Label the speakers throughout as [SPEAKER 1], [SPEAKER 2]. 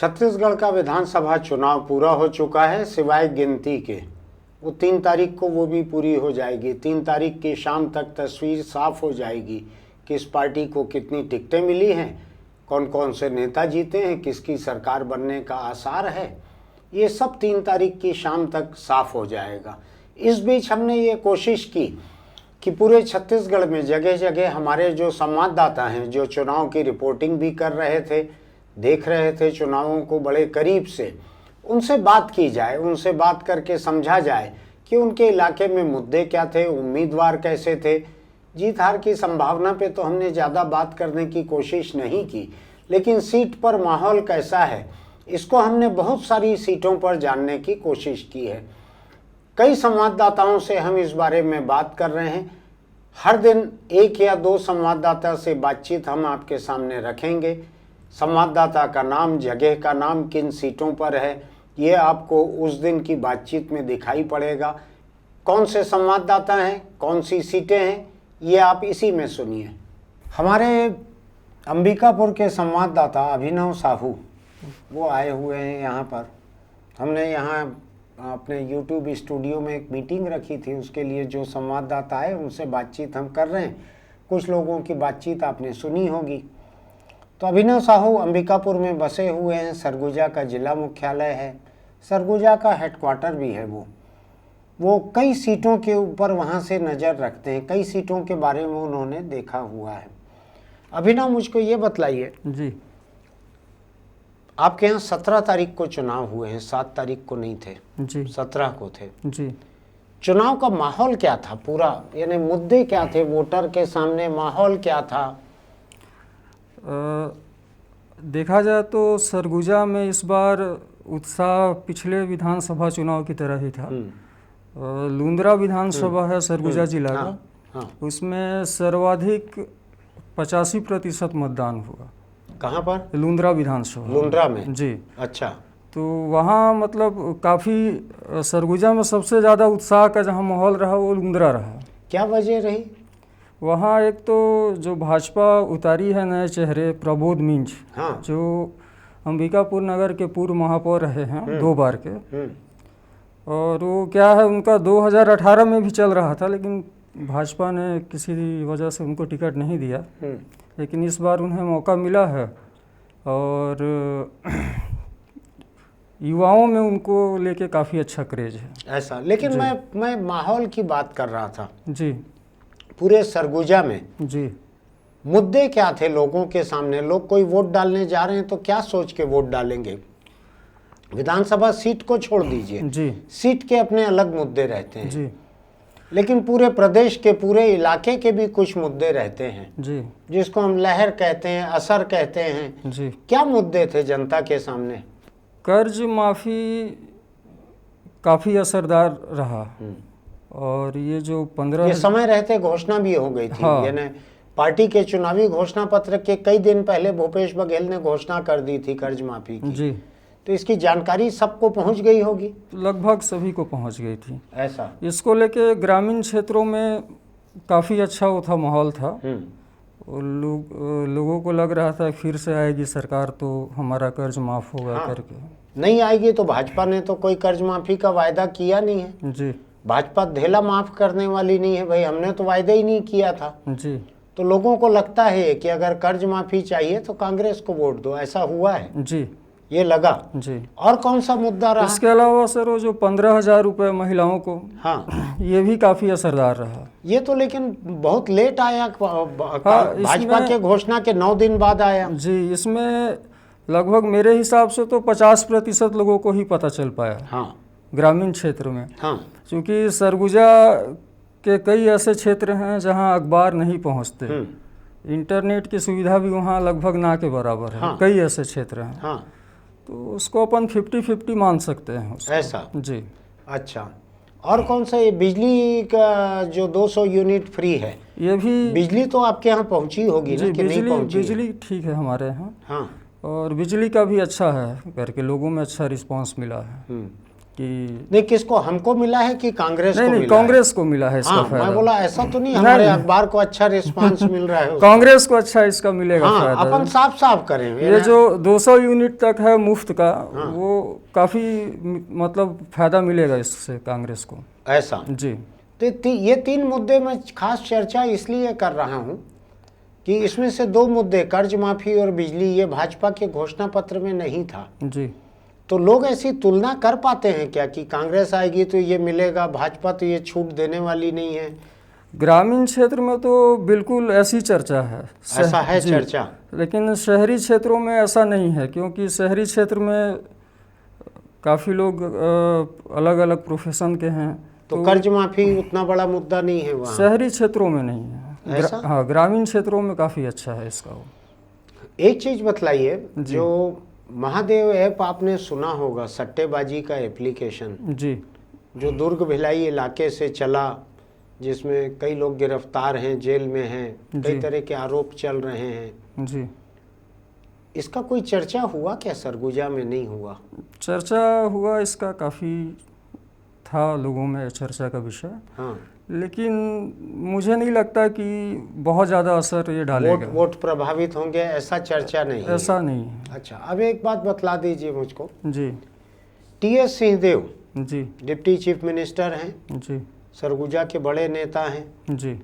[SPEAKER 1] छत्तीसगढ़ का विधानसभा चुनाव पूरा हो चुका है सिवाय गिनती के। वो 3 तारीख को वो भी पूरी हो जाएगी। 3 तारीख की शाम तक तस्वीर साफ हो जाएगी, किस पार्टी को कितनी टिकटें मिली हैं, कौन कौन से नेता जीते हैं, किसकी सरकार बनने का आसार है। ये सब 3 तारीख की शाम तक साफ हो जाएगा। इस बीच हमने ये कोशिश की कि पूरे छत्तीसगढ़ में जगह जगह हमारे जो संवाददाता हैं, जो चुनाव की रिपोर्टिंग भी कर रहे थे, देख रहे थे चुनावों को बड़े करीब से, उनसे बात की जाए, उनसे बात करके समझा जाए कि उनके इलाके में मुद्दे क्या थे, उम्मीदवार कैसे थे। जीत हार की संभावना पे तो हमने ज़्यादा बात करने की कोशिश नहीं की, लेकिन सीट पर माहौल कैसा है इसको हमने बहुत सारी सीटों पर जानने की कोशिश की है। कई संवाददाताओं से हम इस बारे में बात कर रहे हैं। हर दिन 1 या 2 संवाददाता से बातचीत हम आपके सामने रखेंगे। संवाददाता का नाम, जगह का नाम, किन सीटों पर है, ये आपको उस दिन की बातचीत में दिखाई पड़ेगा। कौन से संवाददाता हैं, कौन सी सीटें हैं, ये आप इसी में सुनिए। हमारे अंबिकापुर के संवाददाता अभिनव साहू वो आए हुए हैं यहाँ पर। हमने यहाँ अपने YouTube स्टूडियो में एक मीटिंग रखी थी, उसके लिए जो संवाददाता आए उनसे बातचीत हम कर रहे हैं। कुछ लोगों की बातचीत आपने सुनी होगी। तो अभिनव साहू अंबिकापुर में बसे हुए हैं। सरगुजा का जिला मुख्यालय है, सरगुजा का हेडक्वार्टर भी है। वो कई सीटों के ऊपर वहाँ से नज़र रखते हैं, कई सीटों के बारे में उन्होंने देखा हुआ है। अभिनव, मुझको ये बतलाइए
[SPEAKER 2] जी,
[SPEAKER 1] आपके यहाँ 17 तारीख को चुनाव हुए हैं, 7 तारीख को नहीं थे
[SPEAKER 2] जी,
[SPEAKER 1] 17 को थे
[SPEAKER 2] जी।
[SPEAKER 1] चुनाव का माहौल क्या था पूरा, यानी मुद्दे क्या थे वोटर के सामने, माहौल क्या था?
[SPEAKER 2] देखा जाए तो सरगुजा में इस बार उत्साह पिछले विधानसभा चुनाव की तरह ही था। लुंद्रा विधानसभा है सरगुजा जिला का,
[SPEAKER 1] हाँ।
[SPEAKER 2] उसमें सर्वाधिक 85% मतदान हुआ।
[SPEAKER 1] कहाँ पर?
[SPEAKER 2] लुंद्रा विधानसभा,
[SPEAKER 1] लुंड्रा में?
[SPEAKER 2] जी।
[SPEAKER 1] अच्छा।
[SPEAKER 2] तो वहाँ मतलब काफ़ी सरगुजा में सबसे ज़्यादा उत्साह का जहाँ माहौल रहा वो लुंद्रा रहा।
[SPEAKER 1] क्या वजह रही?
[SPEAKER 2] वहाँ एक तो जो भाजपा उतारी है नए चेहरे, प्रबोध मिंज,
[SPEAKER 1] हाँ।
[SPEAKER 2] जो अंबिकापुर नगर के पूर्व महापौर रहे हैं 2 बार के, और वो क्या है, उनका 2018 में भी चल रहा था, लेकिन भाजपा ने किसी वजह से उनको टिकट नहीं दिया। लेकिन इस बार उन्हें मौका मिला है और युवाओं में उनको लेके काफ़ी अच्छा क्रेज है।
[SPEAKER 1] ऐसा, लेकिन मैं माहौल की बात कर रहा था
[SPEAKER 2] जी।
[SPEAKER 1] पूरे सरगुजा में
[SPEAKER 2] जी।
[SPEAKER 1] मुद्दे क्या थे लोगों के सामने? लोग कोई वोट डालने जा रहे हैं तो क्या सोच के वोट डालेंगे? विधानसभा सीट को छोड़ दीजिए,
[SPEAKER 2] जी।
[SPEAKER 1] सीट के अपने अलग मुद्दे रहते हैं
[SPEAKER 2] जी।
[SPEAKER 1] लेकिन पूरे प्रदेश के, पूरे इलाके के भी कुछ मुद्दे रहते हैं
[SPEAKER 2] जी।
[SPEAKER 1] जिसको हम लहर कहते हैं, असर कहते हैं।
[SPEAKER 2] जी।
[SPEAKER 1] क्या मुद्दे थे जनता के सामने?
[SPEAKER 2] कर्ज माफ़ी काफ़ी असरदार रहा, और ये जो 15
[SPEAKER 1] ये समय रहते घोषणा भी हो गई थी।
[SPEAKER 2] हाँ।
[SPEAKER 1] यानी पार्टी के चुनावी घोषणा पत्र के कई दिन पहले भूपेश बघेल ने घोषणा कर दी थी कर्ज माफी की।
[SPEAKER 2] जी।
[SPEAKER 1] तो इसकी जानकारी सबको पहुंच गई होगी?
[SPEAKER 2] लगभग सभी को पहुंच गई थी।
[SPEAKER 1] ऐसा,
[SPEAKER 2] इसको लेके ग्रामीण क्षेत्रों में काफ़ी अच्छा वो था, माहौल था। लोगों को लग रहा था फिर से आएगी सरकार तो हमारा कर्ज माफ़ होगा। हाँ। करके
[SPEAKER 1] नहीं आएगी तो भाजपा ने तो कोई कर्ज माफी का वायदा किया नहीं है।
[SPEAKER 2] जी।
[SPEAKER 1] भाजपा धेला माफ करने वाली नहीं है भाई, हमने तो वायदा ही नहीं किया था।
[SPEAKER 2] जी।
[SPEAKER 1] तो लोगों को लगता है कि अगर कर्ज माफी चाहिए तो कांग्रेस को वोट दो, ऐसा हुआ है?
[SPEAKER 2] जी।
[SPEAKER 1] ये लगा।
[SPEAKER 2] जी।
[SPEAKER 1] और कौन सा मुद्दा रहा?
[SPEAKER 2] इसके अलावा सर वो जो 15,000 रुपये महिलाओं को,
[SPEAKER 1] हाँ,
[SPEAKER 2] ये भी काफ़ी असरदार रहा।
[SPEAKER 1] ये तो लेकिन बहुत लेट आया, भाजपा के घोषणा के 9 दिन बाद आया।
[SPEAKER 2] जी। इसमें लगभग मेरे हिसाब से तो 50% लोगों को ही पता चल पाया।
[SPEAKER 1] हाँ।
[SPEAKER 2] ग्रामीण क्षेत्र में।
[SPEAKER 1] हाँ।
[SPEAKER 2] क्योंकि सरगुजा के कई ऐसे क्षेत्र हैं जहां अखबार नहीं पहुंचते, इंटरनेट की सुविधा भी वहां लगभग ना के बराबर है। हाँ। कई ऐसे क्षेत्र हैं।
[SPEAKER 1] हाँ।
[SPEAKER 2] तो उसको अपन 50-50 मान सकते हैं उसको।
[SPEAKER 1] ऐसा?
[SPEAKER 2] जी।
[SPEAKER 1] अच्छा, और कौन सा? ये बिजली का जो 200 यूनिट फ्री है, ये भी बिजली तो आपके यहाँ पहुँची होगी ना कि नहीं पहुँची?
[SPEAKER 2] बिजली ठीक है हमारे यहाँ।
[SPEAKER 1] हाँ।
[SPEAKER 2] और बिजली का भी अच्छा है करके लोगों में अच्छा रिस्पांस मिला है। कि
[SPEAKER 1] नहीं, किसको, हमको मिला है कि कांग्रेस को
[SPEAKER 2] नहीं
[SPEAKER 1] मिला
[SPEAKER 2] कांग्रेस को मिला है इसका
[SPEAKER 1] हाँ,
[SPEAKER 2] फायदा।
[SPEAKER 1] मैं बोला ऐसा तो नहीं, हमारे अखबार को अच्छा रिस्पांस मिल रहा है उसका।
[SPEAKER 2] कांग्रेस को अच्छा इसका मिलेगा
[SPEAKER 1] हाँ,
[SPEAKER 2] फायदा।
[SPEAKER 1] अपन साफ साफ करें
[SPEAKER 2] ये जो 200 यूनिट तक है मुफ्त का, वो काफ़ी मतलब फायदा मिलेगा इससे कांग्रेस को।
[SPEAKER 1] ऐसा
[SPEAKER 2] जी।
[SPEAKER 1] तो ये 3 मुद्दे में खास चर्चा इसलिए कर रहा हूँ कि इसमें से 2 मुद्दे, कर्ज माफी और बिजली, ये भाजपा के घोषणा पत्र में नहीं था।
[SPEAKER 2] जी।
[SPEAKER 1] तो लोग ऐसी तुलना कर पाते हैं क्या कि कांग्रेस आएगी तो ये मिलेगा, भाजपा तो ये छूट देने वाली नहीं है?
[SPEAKER 2] ग्रामीण क्षेत्र में तो बिल्कुल ऐसी चर्चा है।
[SPEAKER 1] ऐसा है चर्चा,
[SPEAKER 2] लेकिन शहरी क्षेत्रों में ऐसा नहीं है, क्योंकि शहरी क्षेत्र में काफ़ी लोग अलग अलग प्रोफेशन के हैं,
[SPEAKER 1] तो कर्ज माफी उतना बड़ा मुद्दा नहीं है वहाँ।
[SPEAKER 2] शहरी क्षेत्रों में नहीं है।
[SPEAKER 1] ऐसा?
[SPEAKER 2] हाँ, ग्रामीण क्षेत्रों में काफ़ी अच्छा है इसका।
[SPEAKER 1] एक चीज़ बतलाइए, जो महादेव ऐप आपने सुना होगा, सट्टेबाजी का एप्लीकेशन,
[SPEAKER 2] जी,
[SPEAKER 1] जो दुर्ग भिलाई इलाके से चला, जिसमें कई लोग गिरफ्तार हैं, जेल में हैं, कई तरह के आरोप चल रहे हैं
[SPEAKER 2] जी।
[SPEAKER 1] इसका कोई चर्चा हुआ क्या? सरगुजा में नहीं हुआ?
[SPEAKER 2] चर्चा हुआ, इसका काफ़ी था लोगों में चर्चा का विषय।
[SPEAKER 1] हाँ,
[SPEAKER 2] लेकिन मुझे नहीं लगता कि बहुत ज़्यादा असर ये डालेगा।
[SPEAKER 1] वोट प्रभावित होंगे ऐसा चर्चा नहीं है।
[SPEAKER 2] ऐसा नहीं है।
[SPEAKER 1] अच्छा, अब एक बात बतला दीजिए मुझको।
[SPEAKER 2] जी।
[SPEAKER 1] टीएस सिंहदेव
[SPEAKER 2] जी।
[SPEAKER 1] डिप्टी चीफ मिनिस्टर हैं,
[SPEAKER 2] जी।
[SPEAKER 1] सरगुजा के बड़े नेता हैं।
[SPEAKER 2] जी।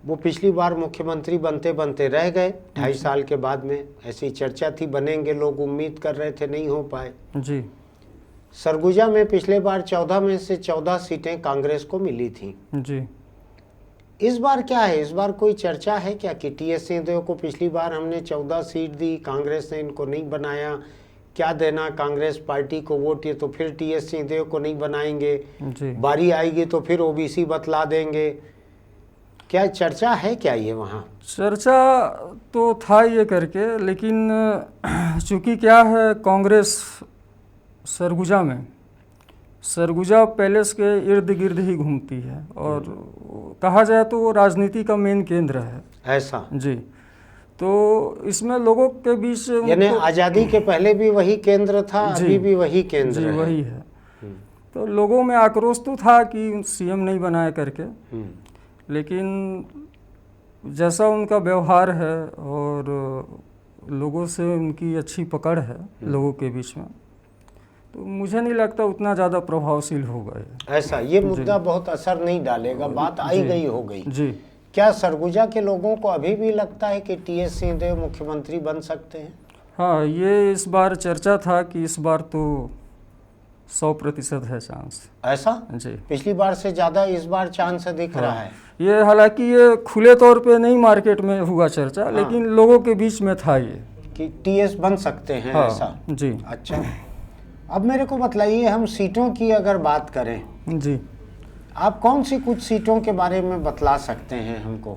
[SPEAKER 1] वो पिछली बार मुख्यमंत्री बनते बनते रह गए 2.5 साल के बाद में। ऐसी चर्चा थी, बनेंगे, लोग उम्मीद कर रहे थे, नहीं हो पाए।
[SPEAKER 2] जी।
[SPEAKER 1] सरगुजा में पिछले बार 14 में से 14 सीटें कांग्रेस को मिली थी।
[SPEAKER 2] जी।
[SPEAKER 1] इस बार क्या है? इस बार कोई चर्चा है क्या कि टीएस सिंहदेव को पिछली बार हमने 14 सीट दी, कांग्रेस ने इनको नहीं बनाया, क्या देना कांग्रेस पार्टी को वोट? ये तो फिर टीएस सिंहदेव को नहीं बनाएंगे,
[SPEAKER 2] जी।
[SPEAKER 1] बारी आएगी तो फिर ओबीसी बतला देंगे। क्या चर्चा है क्या ये वहाँ?
[SPEAKER 2] चर्चा तो था ये करके, लेकिन चूंकि क्या है, कांग्रेस सरगुजा पैलेस के इर्द गिर्द ही घूमती है, और कहा जाए तो वो राजनीति का मेन केंद्र है।
[SPEAKER 1] ऐसा?
[SPEAKER 2] जी। तो इसमें लोगों के बीच,
[SPEAKER 1] यानी आज़ादी के पहले भी वही केंद्र था, अभी भी वही केंद्र है।
[SPEAKER 2] वही है। तो लोगों में आक्रोश तो था कि सीएम नहीं बनाया करके, लेकिन जैसा उनका व्यवहार है और लोगों से उनकी अच्छी पकड़ है लोगों के बीच में, तो मुझे नहीं लगता उतना ज़्यादा प्रभावशील होगा ये।
[SPEAKER 1] ऐसा? ये मुद्दा बहुत असर नहीं डालेगा, बात आई गई हो गई।
[SPEAKER 2] जी।
[SPEAKER 1] क्या सरगुजा के लोगों को अभी भी लगता है कि टीएस सिंहदेव मुख्यमंत्री बन सकते हैं?
[SPEAKER 2] हाँ, ये इस बार चर्चा था कि इस बार तो 100% है चांस।
[SPEAKER 1] ऐसा?
[SPEAKER 2] जी।
[SPEAKER 1] पिछली बार से ज़्यादा इस बार चांस दिख रहा है।
[SPEAKER 2] ये हालांकि ये खुले तौर पे नहीं मार्केट में हुआ चर्चा, लेकिन लोगों के बीच में था ये
[SPEAKER 1] कि टीएस बन सकते हैं।
[SPEAKER 2] हाँ,
[SPEAKER 1] ऐसा?
[SPEAKER 2] जी।
[SPEAKER 1] अच्छा, अब मेरे को बतलाइए, हम सीटों की अगर बात करें,
[SPEAKER 2] जी।
[SPEAKER 1] आप कौन सी कुछ सीटों के बारे में बतला सकते हैं हमको?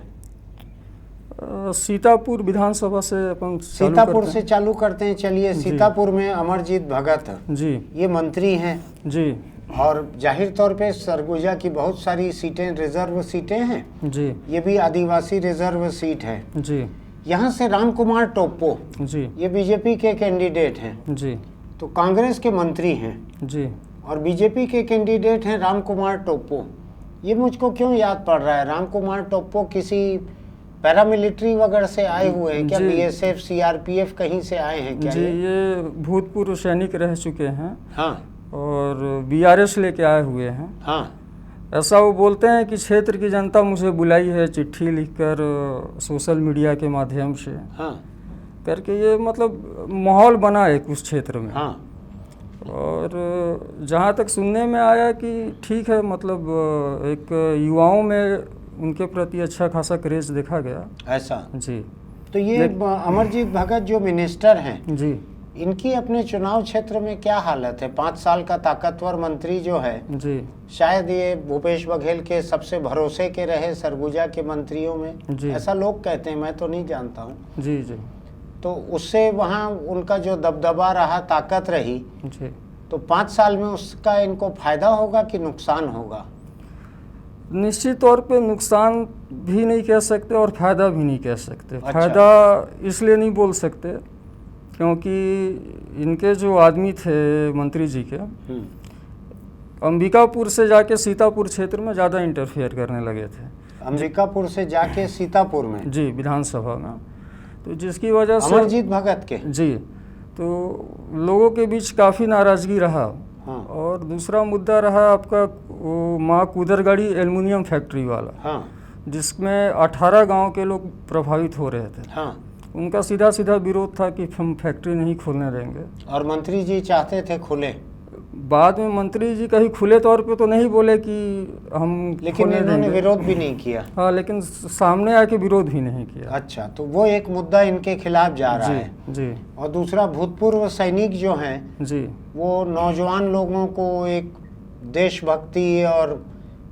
[SPEAKER 2] सीतापुर विधानसभा से अपन
[SPEAKER 1] सीतापुर से चालू करते हैं। चलिए, सीतापुर में अमरजीत भगत
[SPEAKER 2] जी,
[SPEAKER 1] ये मंत्री हैं
[SPEAKER 2] जी,
[SPEAKER 1] और जाहिर तौर पे सरगुजा की बहुत सारी सीटें रिजर्व सीटें हैं।
[SPEAKER 2] जी,
[SPEAKER 1] ये भी आदिवासी रिजर्व सीट है।
[SPEAKER 2] जी,
[SPEAKER 1] यहाँ से राम कुमार टोप्पो,
[SPEAKER 2] जी,
[SPEAKER 1] ये बीजेपी के कैंडिडेट हैं,
[SPEAKER 2] जी,
[SPEAKER 1] तो कांग्रेस के मंत्री हैं,
[SPEAKER 2] जी,
[SPEAKER 1] और बीजेपी के कैंडिडेट हैं राम कुमार टोप्पो। ये मुझको क्यों याद पड़ रहा है? राम कुमार टोप्पो किसी पैरामिलिट्री वगैरह से आए हुए हैं क्या? बीएसएफ, सीआरपीएफ कहीं से आए हैं क्या?
[SPEAKER 2] जी, ये भूतपूर्व सैनिक रह चुके हैं।
[SPEAKER 1] हाँ,
[SPEAKER 2] और बीआरएस लेके आए हुए हैं।
[SPEAKER 1] हाँ,
[SPEAKER 2] ऐसा वो बोलते हैं कि क्षेत्र की जनता मुझे बुलाई है चिट्ठी लिखकर, सोशल मीडिया के माध्यम से,
[SPEAKER 1] हाँ,
[SPEAKER 2] करके ये मतलब माहौल बना है कुछ क्षेत्र में।
[SPEAKER 1] हाँ।
[SPEAKER 2] और जहाँ तक सुनने में आया कि ठीक है, मतलब एक युवाओं में उनके प्रति अच्छा खासा क्रेज देखा गया।
[SPEAKER 1] ऐसा?
[SPEAKER 2] जी।
[SPEAKER 1] तो ये अमरजीत भगत जो मिनिस्टर हैं,
[SPEAKER 2] जी,
[SPEAKER 1] इनकी अपने चुनाव क्षेत्र में क्या हालत है? 5 साल का ताकतवर मंत्री जो है,
[SPEAKER 2] जी,
[SPEAKER 1] शायद ये भूपेश बघेल के सबसे भरोसे के रहे सरगुजा के मंत्रियों में,
[SPEAKER 2] जी,
[SPEAKER 1] ऐसा लोग कहते हैं, मैं तो नहीं जानता हूँ।
[SPEAKER 2] जी, जी,
[SPEAKER 1] तो उससे वहाँ उनका जो दबदबा रहा, ताकत रही,
[SPEAKER 2] जी।
[SPEAKER 1] तो 5 साल में उसका इनको फायदा होगा कि नुकसान होगा?
[SPEAKER 2] निश्चित तौर पे नुकसान भी नहीं कह सकते और फायदा भी नहीं कह सकते।
[SPEAKER 1] अच्छा।
[SPEAKER 2] फायदा इसलिए नहीं बोल सकते क्योंकि इनके जो आदमी थे मंत्री जी के, अंबिकापुर से जाके सीतापुर क्षेत्र में ज़्यादा इंटरफेयर करने लगे थे।
[SPEAKER 1] अंबिकापुर से जाके सीतापुर में?
[SPEAKER 2] जी, विधानसभा में। तो जिसकी वजह से
[SPEAKER 1] अमरजीत भगत के?
[SPEAKER 2] जी, तो लोगों के बीच काफ़ी नाराज़गी रहा।
[SPEAKER 1] हाँ।
[SPEAKER 2] और दूसरा मुद्दा रहा आपका वो माँ कुदरगाड़ी एल्युमिनियम फैक्ट्री वाला,
[SPEAKER 1] हाँ,
[SPEAKER 2] जिसमें 18 गांव के लोग प्रभावित हो रहे थे।
[SPEAKER 1] हाँ।
[SPEAKER 2] उनका सीधा सीधा विरोध था कि हम फैक्ट्री नहीं खोलने देंगे।
[SPEAKER 1] और मंत्री जी चाहते थे खुले?
[SPEAKER 2] बाद में मंत्री जी कहीं खुले तौर पे तो नहीं बोले कि हम
[SPEAKER 1] लेकिन
[SPEAKER 2] खोलने
[SPEAKER 1] इन्होंने
[SPEAKER 2] देंगे।
[SPEAKER 1] विरोध भी नहीं किया?
[SPEAKER 2] हाँ, लेकिन सामने आके विरोध भी नहीं किया।
[SPEAKER 1] अच्छा, तो वो एक मुद्दा इनके खिलाफ जा रहा है।
[SPEAKER 2] जी।
[SPEAKER 1] और दूसरा, भूतपूर्व सैनिक जो हैं
[SPEAKER 2] जी।
[SPEAKER 1] वो नौजवान लोगों को एक देशभक्ति और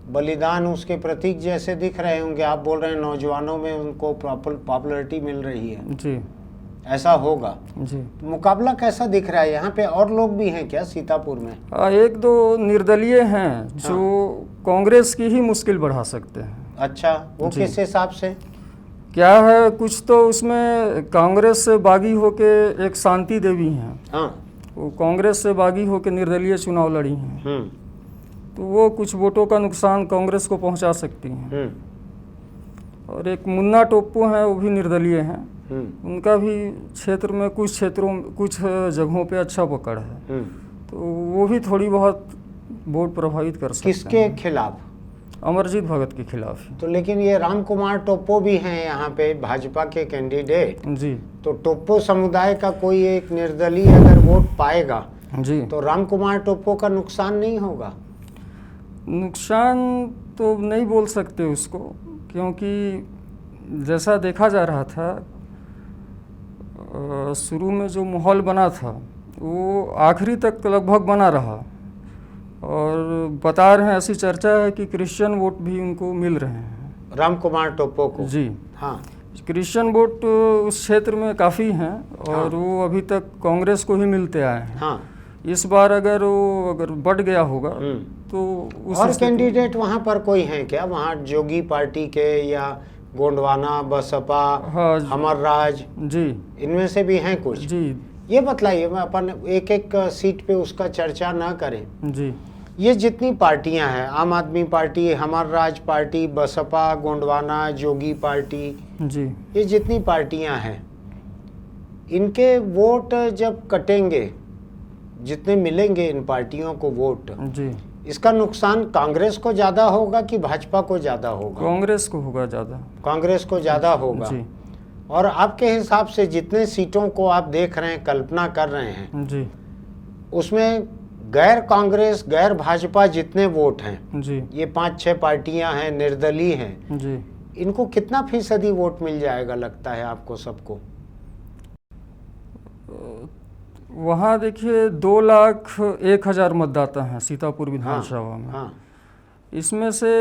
[SPEAKER 1] बलिदान उसके प्रतीक जैसे दिख रहे होंगे। आप बोल रहे हैं नौजवानों में उनको पॉपुलैरिटी मिल रही है,
[SPEAKER 2] जी।
[SPEAKER 1] ऐसा होगा?
[SPEAKER 2] जी।
[SPEAKER 1] मुकाबला कैसा दिख रहा है? यहाँ पे और लोग भी हैं क्या सीतापुर में?
[SPEAKER 2] एक दो निर्दलीय हैं जो कांग्रेस की ही मुश्किल बढ़ा सकते हैं।
[SPEAKER 1] अच्छा, वो किस हिसाब से?
[SPEAKER 2] क्या है, कुछ तो उसमें कांग्रेस से बागी होके एक शांति देवी हैं।
[SPEAKER 1] हाँ।
[SPEAKER 2] वो कांग्रेस से बागी होके निर्दलीय चुनाव लड़ी हैं, तो वो कुछ वोटों का नुकसान कांग्रेस को पहुंचा सकती हैं। और एक मुन्ना टोप्पो हैं, वो भी निर्दलीय हैं। उनका भी क्षेत्र में कुछ जगहों पे अच्छा पकड़ है, तो वो भी थोड़ी बहुत वोट प्रभावित कर सकते हैं।
[SPEAKER 1] किसके खिलाफ?
[SPEAKER 2] अमरजीत भगत के खिलाफ।
[SPEAKER 1] तो लेकिन ये राम कुमार टोप्पो भी हैं यहाँ पे भाजपा के कैंडिडेट।
[SPEAKER 2] जी।
[SPEAKER 1] तो टोप्पो समुदाय का कोई एक निर्दलीय अगर वोट पाएगा
[SPEAKER 2] जी,
[SPEAKER 1] तो राम कुमार टोप्पो का नुकसान नहीं होगा?
[SPEAKER 2] नुकसान तो नहीं बोल सकते उसको, क्योंकि जैसा देखा जा रहा था शुरू में जो माहौल बना था वो आखिरी तक लगभग बना रहा। और बता रहे हैं, ऐसी चर्चा है कि क्रिश्चियन वोट भी उनको मिल रहे हैं,
[SPEAKER 1] राम कुमार टोप्पो को।
[SPEAKER 2] जी।
[SPEAKER 1] हाँ,
[SPEAKER 2] क्रिश्चियन वोट उस क्षेत्र में काफ़ी हैं और वो अभी तक कांग्रेस को ही मिलते आए हैं।
[SPEAKER 1] हाँ।
[SPEAKER 2] इस बार अगर बढ़ गया होगा तो उस
[SPEAKER 1] और कैंडिडेट वहाँ पर कोई हैं क्या? वहाँ जोगी पार्टी के या गोंडवाना, बसपा,
[SPEAKER 2] हाँ,
[SPEAKER 1] हमर राज,
[SPEAKER 2] जी,
[SPEAKER 1] इनमें से भी हैं कुछ?
[SPEAKER 2] जी।
[SPEAKER 1] ये बतलाइए, मैं अपन एक एक सीट पे उसका चर्चा ना करें।
[SPEAKER 2] जी।
[SPEAKER 1] ये जितनी पार्टियां हैं, आम आदमी पार्टी, हमर राज पार्टी, बसपा, गोंडवाना, जोगी पार्टी,
[SPEAKER 2] जी।
[SPEAKER 1] ये जितनी पार्टियां हैं, इनके वोट जब कटेंगे, जितने मिलेंगे इन पार्टियों को वोट,
[SPEAKER 2] जी,
[SPEAKER 1] इसका नुकसान कांग्रेस को ज़्यादा होगा कि भाजपा को ज़्यादा होगा?
[SPEAKER 2] कांग्रेस को होगा ज़्यादा।
[SPEAKER 1] कांग्रेस को ज़्यादा होगा।
[SPEAKER 2] जी।
[SPEAKER 1] और आपके हिसाब से जितने सीटों को आप देख रहे हैं, कल्पना कर रहे हैं,
[SPEAKER 2] जी,
[SPEAKER 1] उसमें गैर कांग्रेस, गैर भाजपा जितने वोट हैं,
[SPEAKER 2] जी,
[SPEAKER 1] ये 5-6 पार्टियां हैं, निर्दलीय हैं,
[SPEAKER 2] जी,
[SPEAKER 1] इनको कितना फीसदी वोट मिल जाएगा लगता है आपको सबको?
[SPEAKER 2] वहाँ देखिए 2,01,000 मतदाता हैं सीतापुर विधानसभा में।
[SPEAKER 1] हाँ।
[SPEAKER 2] इसमें से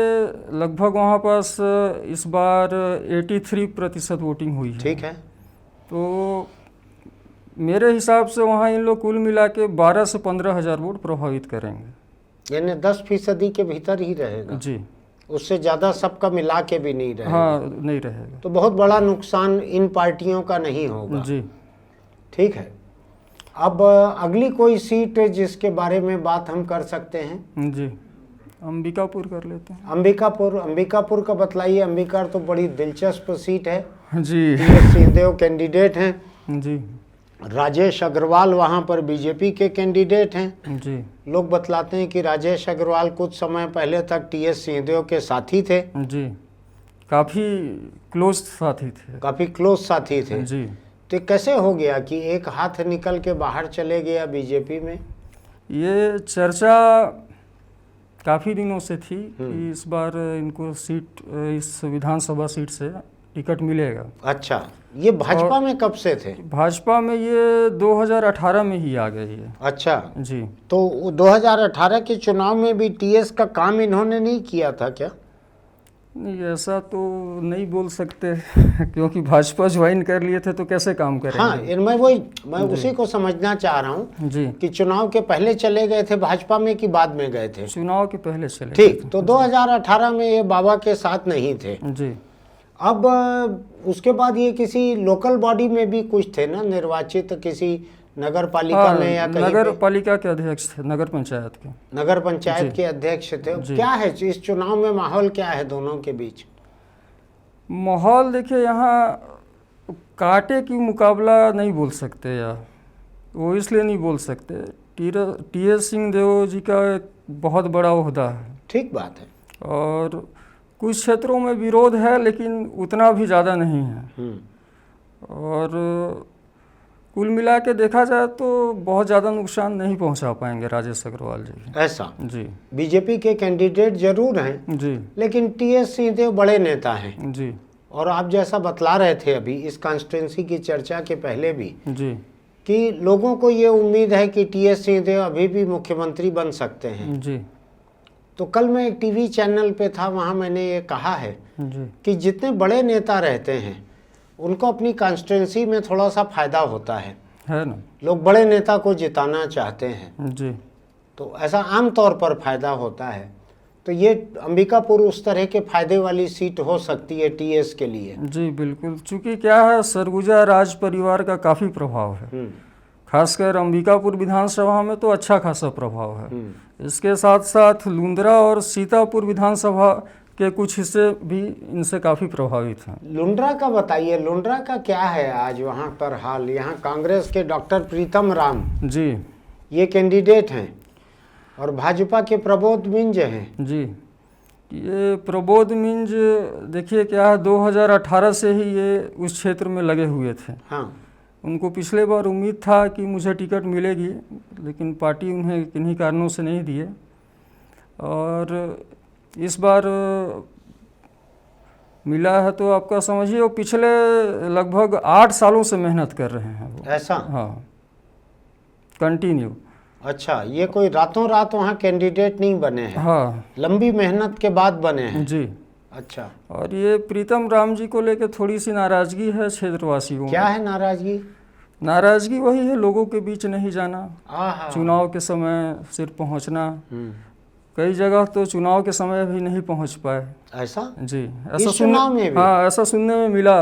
[SPEAKER 2] लगभग वहाँ पास इस बार 83% वोटिंग हुई है।
[SPEAKER 1] ठीक है।
[SPEAKER 2] तो मेरे हिसाब से वहाँ इन लोग कुल मिला के 12 से 15,000 वोट प्रभावित करेंगे।
[SPEAKER 1] यानी 10% के भीतर ही रहेगा?
[SPEAKER 2] जी।
[SPEAKER 1] उससे ज़्यादा सबका मिला के भी नहीं रहेगा?
[SPEAKER 2] हाँ, नहीं रहेगा।
[SPEAKER 1] तो बहुत बड़ा नुकसान इन पार्टियों का नहीं होगा?
[SPEAKER 2] जी।
[SPEAKER 1] ठीक है। अब अगली कोई सीट जिसके बारे में बात हम कर सकते हैं?
[SPEAKER 2] जी, अंबिकापुर कर लेते हैं।
[SPEAKER 1] अंबिकापुर का बतलाइए। अंबिका तो बड़ी दिलचस्प सीट है।
[SPEAKER 2] जी।
[SPEAKER 1] टीएस सिंहदेव कैंडिडेट हैं।
[SPEAKER 2] जी।
[SPEAKER 1] राजेश अग्रवाल वहाँ पर बीजेपी के कैंडिडेट हैं।
[SPEAKER 2] जी।
[SPEAKER 1] लोग बतलाते हैं कि राजेश अग्रवाल कुछ समय पहले तक टीएस सिंहदेव के साथी थे।
[SPEAKER 2] जी, काफ़ी क्लोज साथी थे।
[SPEAKER 1] काफ़ी क्लोज साथी थे।
[SPEAKER 2] जी।
[SPEAKER 1] तो कैसे हो गया कि एक हाथ निकल के बाहर चले गया बीजेपी में?
[SPEAKER 2] ये चर्चा काफ़ी दिनों से थी कि इस बार इनको सीट, इस विधानसभा सीट से टिकट मिलेगा।
[SPEAKER 1] अच्छा, ये भाजपा में कब से थे?
[SPEAKER 2] भाजपा में ये 2018 में ही आ गए ये।
[SPEAKER 1] अच्छा
[SPEAKER 2] जी।
[SPEAKER 1] तो 2018 के चुनाव में भी टीएस का काम इन्होंने नहीं किया था क्या?
[SPEAKER 2] नहीं, ऐसा तो नहीं बोल सकते क्योंकि भाजपा ज्वाइन कर लिए थे तो कैसे काम करेंगे।
[SPEAKER 1] हाँ, मैं उसी को समझना चाह रहा हूँ
[SPEAKER 2] जी
[SPEAKER 1] कि चुनाव के पहले चले गए थे भाजपा में कि बाद में गए थे?
[SPEAKER 2] चुनाव के पहले चले।
[SPEAKER 1] ठीक, तो 2018 में ये बाबा के साथ नहीं थे।
[SPEAKER 2] जी।
[SPEAKER 1] अब उसके बाद ये किसी लोकल बॉडी में भी कुछ थे ना, निर्वाचित किसी नगर पालिका में या कहीं
[SPEAKER 2] नगर
[SPEAKER 1] पे?
[SPEAKER 2] पालिका के अध्यक्ष थे, नगर पंचायत के।
[SPEAKER 1] नगर पंचायत के अध्यक्ष थे। क्या है इस चुनाव में माहौल क्या है दोनों के बीच?
[SPEAKER 2] माहौल देखिए, यहाँ कांटे की मुकाबला नहीं बोल सकते यार, वो इसलिए नहीं बोल सकते, टी.एस. सिंहदेव जी का एक बहुत बड़ा ओहदा है।
[SPEAKER 1] ठीक बात है।
[SPEAKER 2] और कुछ क्षेत्रों में विरोध है लेकिन उतना भी ज़्यादा नहीं है। और कुल मिला के देखा जाए तो बहुत ज़्यादा नुकसान नहीं पहुंचा पाएंगे राजेश अग्रवाल जी।
[SPEAKER 1] ऐसा?
[SPEAKER 2] जी।
[SPEAKER 1] बीजेपी के कैंडिडेट जरूर हैं
[SPEAKER 2] जी।
[SPEAKER 1] लेकिन टी.एस. सिंहदेव बड़े नेता हैं।
[SPEAKER 2] जी।
[SPEAKER 1] और आप जैसा बतला रहे थे अभी इस कॉन्स्टिट्यूंसी की चर्चा के पहले भी
[SPEAKER 2] जी।
[SPEAKER 1] कि लोगों को ये उम्मीद है कि टी.एस. सिंहदेव अभी भी मुख्यमंत्री बन सकते हैं।
[SPEAKER 2] जी।
[SPEAKER 1] तो कल मैं एक टीवी चैनल पे था, वहाँ मैंने ये कहा है
[SPEAKER 2] जी।
[SPEAKER 1] कि जितने बड़े नेता रहते हैं उनको अपनी कॉन्स्टिट्यूंसी में थोड़ा सा फायदा होता है
[SPEAKER 2] ना,
[SPEAKER 1] लोग बड़े नेता को जिताना चाहते हैं।
[SPEAKER 2] जी।
[SPEAKER 1] तो ऐसा आम तौर पर फायदा होता है। तो ये अंबिकापुर उस तरह के फायदे वाली सीट हो सकती है टीएस के लिए।
[SPEAKER 2] जी बिल्कुल, चूँकि क्या है, सरगुजा राज परिवार का काफ़ी प्रभाव है, खासकर अंबिकापुर विधानसभा में तो अच्छा खासा प्रभाव है। इसके साथ साथ लुंड्रा और सीतापुर विधानसभा के कुछ हिस्से भी इनसे काफ़ी प्रभावित हैं।
[SPEAKER 1] लुंड्रा का बताइए, लुंड्रा का क्या है आज वहाँ पर हाल? यहाँ कांग्रेस के डॉक्टर प्रीतम राम
[SPEAKER 2] जी
[SPEAKER 1] ये कैंडिडेट हैं और भाजपा के प्रबोध मिंज हैं।
[SPEAKER 2] जी, ये प्रबोध मिंज देखिए क्या है, 2018 से ही ये उस क्षेत्र में लगे हुए थे।
[SPEAKER 1] हाँ,
[SPEAKER 2] उनको पिछले बार उम्मीद था कि मुझे टिकट मिलेगी, लेकिन पार्टी उन्हें किन्हीं कारणों से नहीं दिए। और इस बार मिला है तो आपका समझिए वो पिछले लगभग 8 सालों से मेहनत कर रहे हैं वो।
[SPEAKER 1] ऐसा?
[SPEAKER 2] हाँ, कंटिन्यू।
[SPEAKER 1] अच्छा, ये कोई रातों रात वहाँ कैंडिडेट नहीं बने हैं?
[SPEAKER 2] हाँ,
[SPEAKER 1] लंबी मेहनत के बाद बने हैं।
[SPEAKER 2] जी।
[SPEAKER 1] अच्छा,
[SPEAKER 2] और ये प्रीतम राम जी को लेकर थोड़ी सी नाराजगी है क्षेत्रवासियों
[SPEAKER 1] क्या
[SPEAKER 2] में।
[SPEAKER 1] है नाराजगी?
[SPEAKER 2] नाराजगी वही है, लोगों के बीच नहीं जाना,
[SPEAKER 1] आहा।
[SPEAKER 2] चुनाव के समय सिर्फ पहुंचना। कई जगह तो चुनाव के समय भी नहीं पहुंच पाए।
[SPEAKER 1] ऐसा?
[SPEAKER 2] जी,
[SPEAKER 1] इस चुनाव में भी?
[SPEAKER 2] हाँ, ऐसा सुनने में मिला।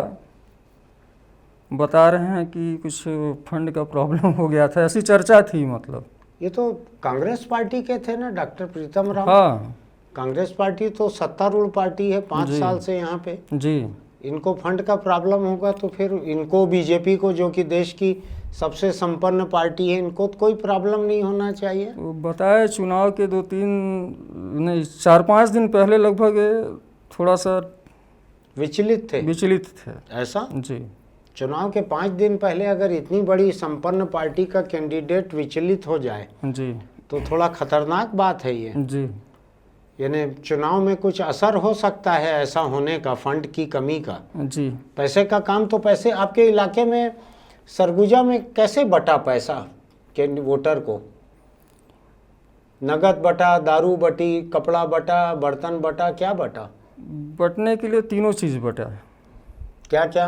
[SPEAKER 2] बता रहे हैं कि कुछ फंड का प्रॉब्लम हो गया था, ऐसी चर्चा थी। मतलब
[SPEAKER 1] ये तो कांग्रेस पार्टी के थे ना डॉक्टर प्रीतम राम?
[SPEAKER 2] हाँ,
[SPEAKER 1] कांग्रेस पार्टी तो सत्तारूढ़ पार्टी है 5 साल से यहाँ पे।
[SPEAKER 2] जी।
[SPEAKER 1] इनको फंड का प्रॉब्लम होगा तो फिर इनको, बीजेपी को, जो कि देश की सबसे संपन्न पार्टी है, इनको तो कोई प्रॉब्लम नहीं होना चाहिए।
[SPEAKER 2] तो बताए चुनाव के 4-5 दिन पहले लगभग थोड़ा सा
[SPEAKER 1] विचलित
[SPEAKER 2] थे।
[SPEAKER 1] ऐसा?
[SPEAKER 2] जी।
[SPEAKER 1] चुनाव के 5 दिन पहले अगर इतनी बड़ी संपन्न पार्टी का कैंडिडेट विचलित हो जाए
[SPEAKER 2] जी
[SPEAKER 1] तो थोड़ा खतरनाक बात है ये।
[SPEAKER 2] जी।
[SPEAKER 1] यानी चुनाव में कुछ असर हो सकता है ऐसा होने का, फंड की कमी का।
[SPEAKER 2] जी।
[SPEAKER 1] पैसे का काम तो पैसे। आपके इलाके में सरगुजा में कैसे बटा पैसा वोटर को? नगद बटा, दारू बटी, कपड़ा बटा, बर्तन बटा, क्या बटा?
[SPEAKER 2] बटने के लिए तीनों चीज़ बटा।
[SPEAKER 1] क्या क्या?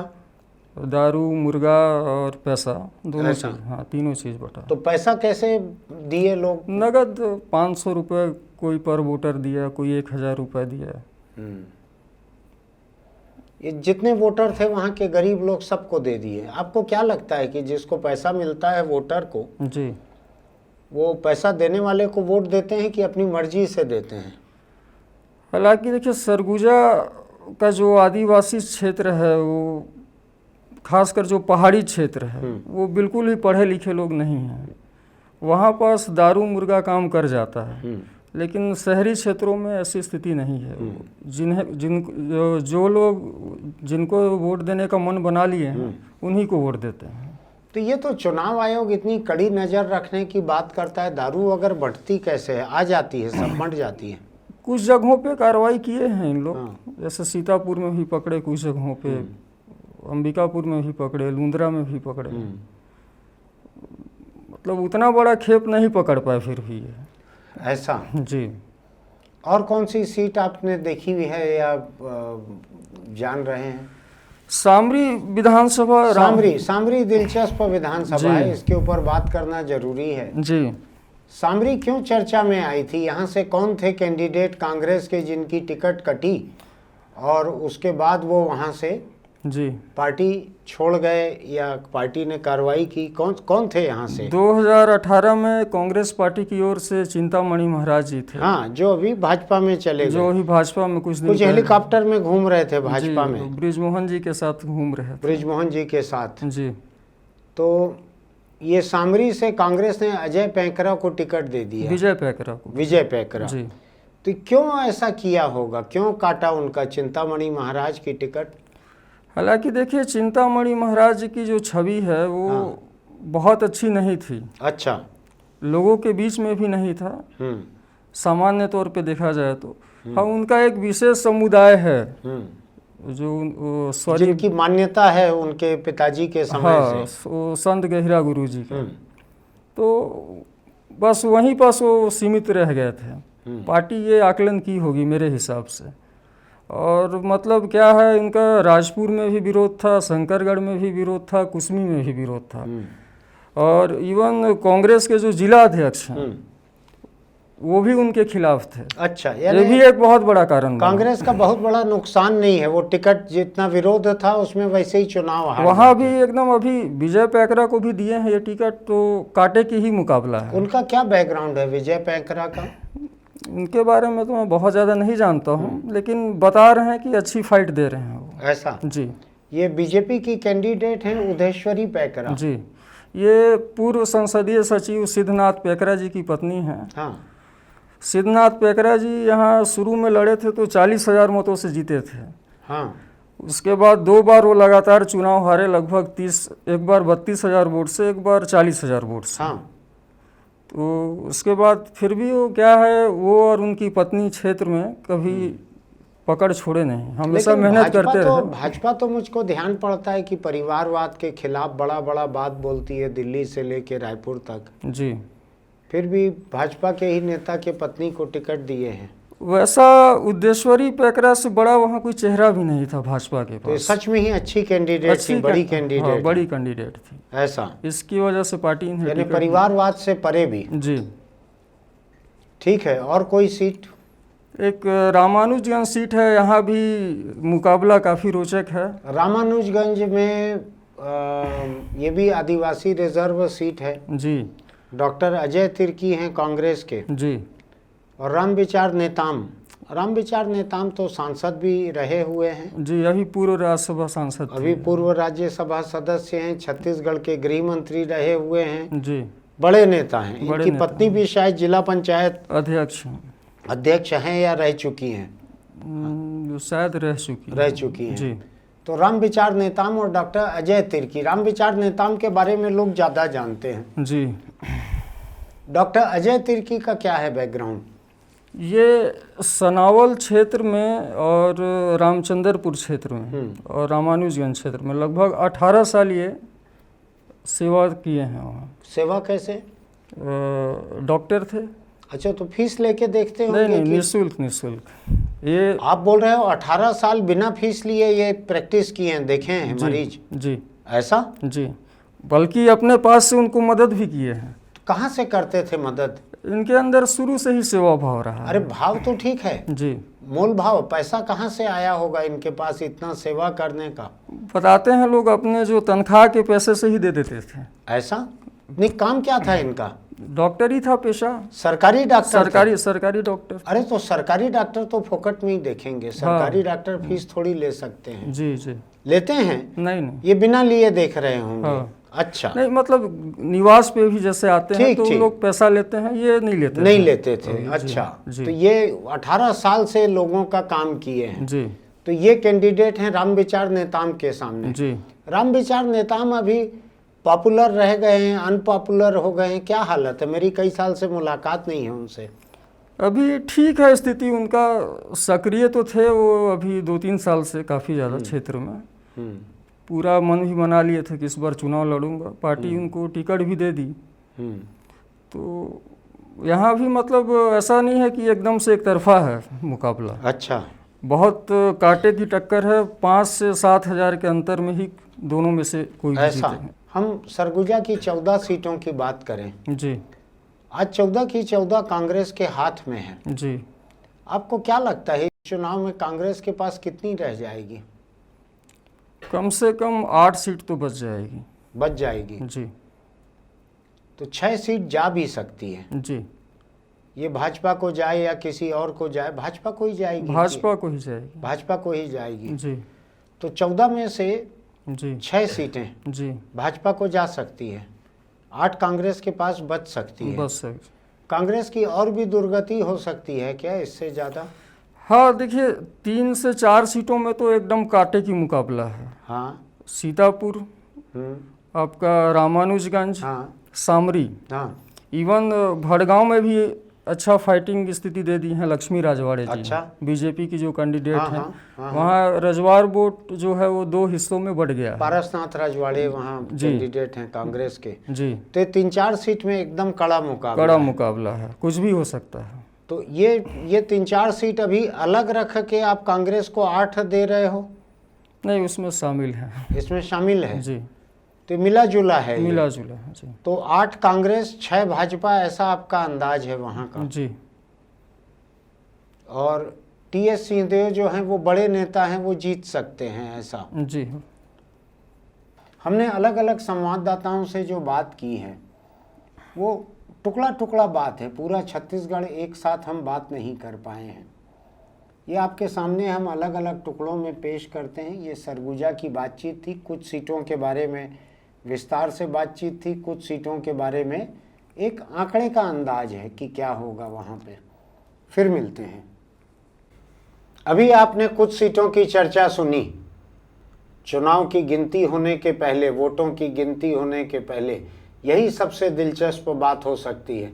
[SPEAKER 2] दारू, मुर्गा और पैसा, दोनों
[SPEAKER 1] ऐसा?
[SPEAKER 2] चीज़। हाँ, तीनों चीज़ बटा।
[SPEAKER 1] तो पैसा कैसे दिए लोग?
[SPEAKER 2] नगद 500 रुपये कोई पर वोटर दिया, कोई 1000 रुपये दिया।
[SPEAKER 1] ये जितने वोटर थे वहाँ के गरीब लोग सबको दे दिए। आपको क्या लगता है कि जिसको पैसा मिलता है वोटर को,
[SPEAKER 2] जी,
[SPEAKER 1] वो पैसा देने वाले को वोट देते हैं कि अपनी मर्जी से देते हैं?
[SPEAKER 2] हालांकि देखिए, सरगुजा का जो आदिवासी क्षेत्र है, वो खासकर जो पहाड़ी क्षेत्र है, वो बिल्कुल ही पढ़े लिखे लोग नहीं हैं। वहाँ पास दारू मुर्गा काम कर जाता है। लेकिन शहरी क्षेत्रों में ऐसी स्थिति नहीं है। जो लोग जिनको वोट देने का मन बना लिए हैं, उन्हीं को वोट देते हैं।
[SPEAKER 1] तो ये तो चुनाव आयोग इतनी कड़ी नज़र रखने की बात करता है। दारू अगर बढ़ती कैसे है? आ जाती है, सब बढ़ जाती है।
[SPEAKER 2] कुछ जगहों पे कार्रवाई किए हैं इन लोग, जैसे सीतापुर में भी पकड़े, कुछ जगहों पे अंबिकापुर में भी पकड़े, लुंड्रा में भी पकड़े। मतलब उतना बड़ा खेप नहीं पकड़ पाए फिर भी ये।
[SPEAKER 1] ऐसा?
[SPEAKER 2] जी।
[SPEAKER 1] और कौन सी सीट आपने देखी हुई है या जान रहे हैं?
[SPEAKER 2] सामरी विधानसभा।
[SPEAKER 1] सामरी दिलचस्प विधानसभा है, इसके ऊपर बात करना जरूरी है।
[SPEAKER 2] जी।
[SPEAKER 1] सामरी क्यों चर्चा में आई थी? यहाँ से कौन थे कैंडिडेट कांग्रेस के जिनकी टिकट कटी? और उसके बाद वो वहाँ से
[SPEAKER 2] जी
[SPEAKER 1] पार्टी छोड़ गए या पार्टी ने कार्रवाई की? कौन कौन थे यहाँ से?
[SPEAKER 2] 2018 में कांग्रेस पार्टी की ओर से चिंतामणि महाराज जी थे,
[SPEAKER 1] हाँ, जो अभी भाजपा में चले
[SPEAKER 2] जो
[SPEAKER 1] गए,
[SPEAKER 2] अभी भाजपा में कुछ दिन
[SPEAKER 1] कुछ
[SPEAKER 2] पहले-
[SPEAKER 1] हेलीकॉप्टर में घूम रहे थे भाजपा
[SPEAKER 2] जी,
[SPEAKER 1] में,
[SPEAKER 2] बृजमोहन जी के साथ घूम रहे थे।
[SPEAKER 1] बृजमोहन जी के साथ।
[SPEAKER 2] जी
[SPEAKER 1] तो ये सामरी से कांग्रेस ने अजय पैकरा को टिकट दे दिया,
[SPEAKER 2] विजय पैकरा को।
[SPEAKER 1] विजय पैकरा।
[SPEAKER 2] जी
[SPEAKER 1] तो क्यों ऐसा किया होगा, क्यों काटा उनका चिंतामणि महाराज की टिकट?
[SPEAKER 2] हालांकि देखिए, चिंतामणि महाराज जी की जो छवि है वो
[SPEAKER 1] हाँ।
[SPEAKER 2] बहुत अच्छी नहीं थी,
[SPEAKER 1] अच्छा।
[SPEAKER 2] लोगों के बीच में भी नहीं था, सामान्य तौर पे देखा जाए तो। हाँ, उनका एक विशेष समुदाय है जो सॉरी,
[SPEAKER 1] जिनकी मान्यता है उनके पिताजी के समय
[SPEAKER 2] हाँ,
[SPEAKER 1] से।
[SPEAKER 2] वो संत गहिरा गुरु जी का। तो बस वहीं पास वो सीमित रह गए थे। पार्टी ये आकलन की होगी मेरे हिसाब से। और मतलब क्या है, इनका राजपुर में भी विरोध था, शंकरगढ़ में भी विरोध था, कुसमी में भी विरोध था, और इवन कांग्रेस के जो जिला अध्यक्ष हैं वो भी उनके खिलाफ थे।
[SPEAKER 1] अच्छा,
[SPEAKER 2] ये
[SPEAKER 1] यानी
[SPEAKER 2] भी एक बहुत बड़ा कारण बना।
[SPEAKER 1] कांग्रेस का बहुत बड़ा नुकसान नहीं है, वो टिकट जितना विरोध था उसमें वैसे ही चुनाव हार
[SPEAKER 2] वहाँ
[SPEAKER 1] गए।
[SPEAKER 2] भी एकदम अभी विजय पैकरा को भी दिए हैं ये टिकट, तो कांटे की ही मुकाबला है।
[SPEAKER 1] उनका क्या बैकग्राउंड है विजय पैकरा का?
[SPEAKER 2] उनके बारे में तो मैं बहुत ज़्यादा नहीं जानता हूँ, लेकिन बता रहे हैं कि अच्छी फाइट दे रहे हैं वो।
[SPEAKER 1] ऐसा?
[SPEAKER 2] जी
[SPEAKER 1] ये बीजेपी की कैंडिडेट हैं उदेश्वरी पैकरा।
[SPEAKER 2] जी, ये पूर्व संसदीय सचिव सिद्धनाथ पैकरा जी की पत्नी हैं।
[SPEAKER 1] हाँ।
[SPEAKER 2] सिद्धनाथ पैकरा जी यहाँ शुरू में लड़े थे तो 40,000 मतों से जीते थे।
[SPEAKER 1] हाँ।
[SPEAKER 2] उसके बाद 2 बार वो लगातार चुनाव हारे, लगभग 30, एक बार 32,000 वोट से, एक बार 40,000 वोट से।
[SPEAKER 1] हाँ।
[SPEAKER 2] तो उसके बाद फिर भी वो क्या है, वो और उनकी पत्नी क्षेत्र में कभी पकड़ छोड़े नहीं, हमेशा
[SPEAKER 1] लेकिन
[SPEAKER 2] मेहनत करते रहे।
[SPEAKER 1] भाजपा तो मुझको ध्यान पड़ता है कि परिवारवाद के खिलाफ बड़ा बड़ा बात बोलती है, दिल्ली से लेके रायपुर तक।
[SPEAKER 2] जी,
[SPEAKER 1] फिर भी भाजपा के ही नेता के पत्नी को टिकट दिए हैं।
[SPEAKER 2] वैसा उद्देश्वरी पैकरा से बड़ा वहाँ कोई चेहरा भी नहीं था भाजपा के
[SPEAKER 1] तो ये
[SPEAKER 2] पास।
[SPEAKER 1] सच में ही अच्छी कैंडिडेट थी, बड़ी कैंडिडेट।
[SPEAKER 2] हाँ, बड़ी कैंडिडेट थी।
[SPEAKER 1] ऐसा?
[SPEAKER 2] इसकी वजह से पार्टी इन्हें
[SPEAKER 1] यानी
[SPEAKER 2] टिकट
[SPEAKER 1] परिवारवाद से परे भी।
[SPEAKER 2] दी। जी,
[SPEAKER 1] ठीक है, और कोई सीट?
[SPEAKER 2] एक रामानुजगंज सीट है, यहाँ भी मुकाबला काफ़ी रोचक है।
[SPEAKER 1] रामानुजगंज में ये भी आदिवासी रिजर्व सीट है।
[SPEAKER 2] जी
[SPEAKER 1] डॉक्टर अजय तिर्की हैं कांग्रेस के,
[SPEAKER 2] जी,
[SPEAKER 1] और रामविचार नेताम तो सांसद भी रहे हुए हैं।
[SPEAKER 2] जी, अभी पूर्व राज्यसभा सांसद थे।
[SPEAKER 1] अभी पूर्व राज्यसभा सदस्य हैं, छत्तीसगढ़ के गृह मंत्री रहे हुए हैं,
[SPEAKER 2] जी,
[SPEAKER 1] बड़े नेता हैं।
[SPEAKER 2] बड़े
[SPEAKER 1] इनकी
[SPEAKER 2] नेता
[SPEAKER 1] पत्नी भी शायद जिला पंचायत
[SPEAKER 2] अध्यक्ष
[SPEAKER 1] हैं या रह चुकी हैं?
[SPEAKER 2] शायद रह चुकी हैं।
[SPEAKER 1] जी। तो रामविचार नेताम और डॉक्टर अजय तिर्की। रामविचार नेताम के बारे में लोग ज़्यादा जानते हैं।
[SPEAKER 2] जी,
[SPEAKER 1] डॉक्टर अजय तिर्की का क्या है बैकग्राउंड?
[SPEAKER 2] ये सनावल क्षेत्र में और रामचंद्रपुर क्षेत्र में और रामानुजगंज क्षेत्र में लगभग 18 साल ये सेवा किए हैं वहाँ।
[SPEAKER 1] सेवा कैसे?
[SPEAKER 2] डॉक्टर थे।
[SPEAKER 1] अच्छा, तो फीस लेके देखते
[SPEAKER 2] नहीं
[SPEAKER 1] होंगे
[SPEAKER 2] नहीं,
[SPEAKER 1] कि
[SPEAKER 2] निःशुल्क। ये
[SPEAKER 1] आप बोल रहे हो 18 साल बिना फीस लिए ये प्रैक्टिस किए हैं, देखे हैं मरीज?
[SPEAKER 2] जी,
[SPEAKER 1] ऐसा?
[SPEAKER 2] जी, बल्कि अपने पास से उनको मदद भी किए हैं।
[SPEAKER 1] तो कहाँ से करते थे मदद?
[SPEAKER 2] इनके अंदर शुरू से ही सेवा भाव रहा है।
[SPEAKER 1] अरे भाव तो ठीक है,
[SPEAKER 2] जी,
[SPEAKER 1] मूल भाव, पैसा कहाँ से आया होगा इनके पास इतना सेवा करने का?
[SPEAKER 2] बताते हैं लोग अपने जो तनख्वाह के पैसे से ही दे देते थे।
[SPEAKER 1] ऐसा? नहीं, काम क्या था इनका?
[SPEAKER 2] डॉक्टर ही था पेशा।
[SPEAKER 1] सरकारी डॉक्टर थे?
[SPEAKER 2] सरकारी डॉक्टर।
[SPEAKER 1] अरे तो सरकारी डॉक्टर तो फोकट में ही देखेंगे, सरकारी डॉक्टर फीस थोड़ी ले सकते हैं।
[SPEAKER 2] जी जी,
[SPEAKER 1] लेते हैं?
[SPEAKER 2] नहीं नहीं,
[SPEAKER 1] ये बिना लिए देख रहे होंगे।
[SPEAKER 2] हाँ।
[SPEAKER 1] अच्छा,
[SPEAKER 2] नहीं मतलब निवास पे भी जैसे आते हैं तो
[SPEAKER 1] ठीक।
[SPEAKER 2] लोग पैसा लेते हैं, ये नहीं लेते
[SPEAKER 1] नहीं
[SPEAKER 2] थे।
[SPEAKER 1] लेते थे।
[SPEAKER 2] जी,
[SPEAKER 1] अच्छा,
[SPEAKER 2] जी।
[SPEAKER 1] तो ये 18 साल से लोगों का काम किए हैं।
[SPEAKER 2] जी
[SPEAKER 1] तो ये कैंडिडेट हैं रामविचार नेताम के सामने।
[SPEAKER 2] जी,
[SPEAKER 1] रामविचार नेताम अभी पॉपुलर रह गए हैं, अनपॉपुलर हो गए हैं, क्या हालत है? मेरी कई साल से मुलाकात नहीं है उनसे।
[SPEAKER 2] अभी ठीक है स्थिति उनका, सक्रिय तो थे वो अभी 2-3 साल से काफ़ी ज़्यादा क्षेत्र में। पूरा मन भी बना लिए थे कि इस बार चुनाव लड़ूंगा, पार्टी उनको टिकट भी दे दी। तो यहाँ भी मतलब ऐसा नहीं है कि एकदम से एक तरफा है मुकाबला।
[SPEAKER 1] अच्छा,
[SPEAKER 2] बहुत कांटे की टक्कर है, 5 से 7 हज़ार के अंतर में ही दोनों में से कोई भी
[SPEAKER 1] ऐसा?
[SPEAKER 2] जीते हैं।
[SPEAKER 1] हम सरगुजा की 14 सीटों की बात करें,
[SPEAKER 2] जी
[SPEAKER 1] आज 14 की 14 कांग्रेस के हाथ में है।
[SPEAKER 2] जी,
[SPEAKER 1] आपको क्या लगता है चुनाव में कांग्रेस के पास कितनी रह जाएगी?
[SPEAKER 2] कम से कम 8 सीट तो बच जाएगी।
[SPEAKER 1] बच जाएगी।
[SPEAKER 2] जी
[SPEAKER 1] तो 6 सीट जा भी सकती है।
[SPEAKER 2] जी,
[SPEAKER 1] ये भाजपा को जाए या किसी और को जाए, भाजपा को ही जाएगी।
[SPEAKER 2] भाजपा को ही जाएगी।
[SPEAKER 1] भाजपा को ही जाएगी।
[SPEAKER 2] जी
[SPEAKER 1] तो 14 में से
[SPEAKER 2] जी
[SPEAKER 1] 6 सीटें
[SPEAKER 2] जी,
[SPEAKER 1] भाजपा को जा सकती है, 8 कांग्रेस के पास बच सकती है।
[SPEAKER 2] बस सर।
[SPEAKER 1] कांग्रेस की और भी दुर्गति हो सकती है क्या इससे ज़्यादा?
[SPEAKER 2] हाँ देखिए, 3 से 4 सीटों में तो एकदम कांटे की मुकाबला है।
[SPEAKER 1] हाँ।
[SPEAKER 2] सीतापुर, आपका रामानुजगंज,
[SPEAKER 1] हाँ।
[SPEAKER 2] सामरी,
[SPEAKER 1] हाँ।
[SPEAKER 2] इवन भड़गांव में भी अच्छा फाइटिंग स्थिति दे दी है लक्ष्मी राजवाड़े जी।
[SPEAKER 1] अच्छा।
[SPEAKER 2] बीजेपी की जो कैंडिडेट
[SPEAKER 1] हाँ,
[SPEAKER 2] हैं,
[SPEAKER 1] हाँ, हाँ,
[SPEAKER 2] वहाँ रजवाड़ वोट जो है वो 2 हिस्सों में बढ़ गया है।
[SPEAKER 1] पारसनाथ रजवाड़े वहाँ
[SPEAKER 2] जी।
[SPEAKER 1] कैंडिडेट हैं कांग्रेस के।
[SPEAKER 2] जी,
[SPEAKER 1] तो 3-4 सीट में एकदम कड़ा मुकाबला
[SPEAKER 2] कड़ा
[SPEAKER 1] है।
[SPEAKER 2] मुकाबला है, कुछ भी हो सकता है।
[SPEAKER 1] तो ये 3-4 सीट अभी अलग रख के आप कांग्रेस को 8 दे रहे हो?
[SPEAKER 2] नहीं, उसमें शामिल है।
[SPEAKER 1] इसमें शामिल है।
[SPEAKER 2] जी,
[SPEAKER 1] तो मिला जुला है ये।
[SPEAKER 2] मिला जुला है। जी
[SPEAKER 1] तो 8 कांग्रेस 6 भाजपा, ऐसा आपका अंदाज है वहाँ का?
[SPEAKER 2] जी।
[SPEAKER 1] और टीएस सिंहदेव जो हैं वो बड़े नेता हैं, वो जीत सकते हैं, ऐसा?
[SPEAKER 2] जी,
[SPEAKER 1] हमने अलग अलग संवाददाताओं से जो बात की है वो टुकड़ा टुकड़ा बात है, पूरा छत्तीसगढ़ एक साथ हम बात नहीं कर पाए हैं। ये आपके सामने हम अलग अलग टुकड़ों में पेश करते हैं। ये सरगुजा की बातचीत थी, कुछ सीटों के बारे में विस्तार से बातचीत थी, कुछ सीटों के बारे में एक आंकड़े का अंदाज है कि क्या होगा वहाँ पे। फिर मिलते हैं। अभी आपने कुछ सीटों की चर्चा सुनी। चुनाव की गिनती होने के पहले, वोटों की गिनती होने के पहले यही सबसे दिलचस्प बात हो सकती है।